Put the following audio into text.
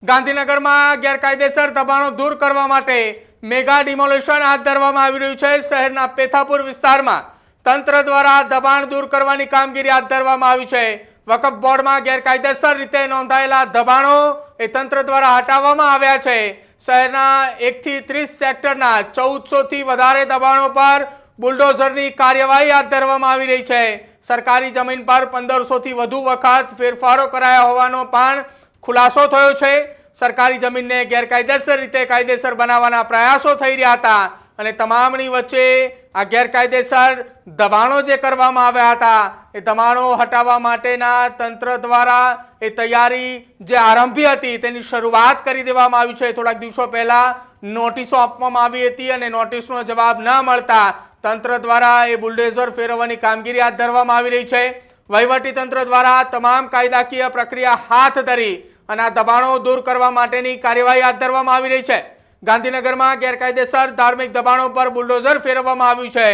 ગાંધીનગરમાં ગેરકાયદેસર દબાણો દૂર કરવા માટે મેગા ડિમોલિશન હાથ ધરવામાં આવી રહ્યું છે। શહેરના પેથાપુર વિસ્તારમાં તંત્ર દ્વારા દબાણ દૂર કરવાની કામગીરી હાથ ધરવામાં આવી છે। વકફ બોર્ડમાં ગેરકાયદેસર રીતે નોંધાયેલા દબાણો એ તંત્ર દ્વારા હટાવવામાં આવ્યા છે। શહેરના 1 થી 30 સેક્ટરના 1400 થી વધારે દબાણો પર બુલડોઝરની કાર્યવાહી હાથ ધરવામાં આવી રહી છે। સરકારી જમીન પર 1500 થી વધુ વખત ફેરફારો કરાયા હોવાનો પણ खुलासो थयो छे। सरकारी जमीन ने गैरकायदेसर रीते कायदेसर बनावाना प्रयासों थई रह्या हता अने तमामनी वच्चे आ गैरकायदेसर दबाणो जे करवामां आव्या हता ए दबाणो हटाववा माटेना तंत्र द्वारा ए तैयारी जे आरंभी हती तेनी शरूआत करी देवामां आवी छे। थोड़ा दिवसों पहेला नोटिसो आपवामां आवी हती अने नोटिसनो जवाब न मळता तंत्र द्वारा ए बुलडोઝર फेरवવાની कामगीरी हाथ धरवामां आवी रही छे। वहीवटी तंत्र द्वारा तमाम कायदाकीय प्रक्रिया हाथ धरी અને આ દબાણો દૂર કરવા માટેની કાર્યવાહી હાથ ધરવામાં આવી રહી છે। ગાંધીનગરમાં ગેરકાયદેસર ધાર્મિક દબાણો પર બુલડોઝર ફેરવવામાં આવ્યું છે।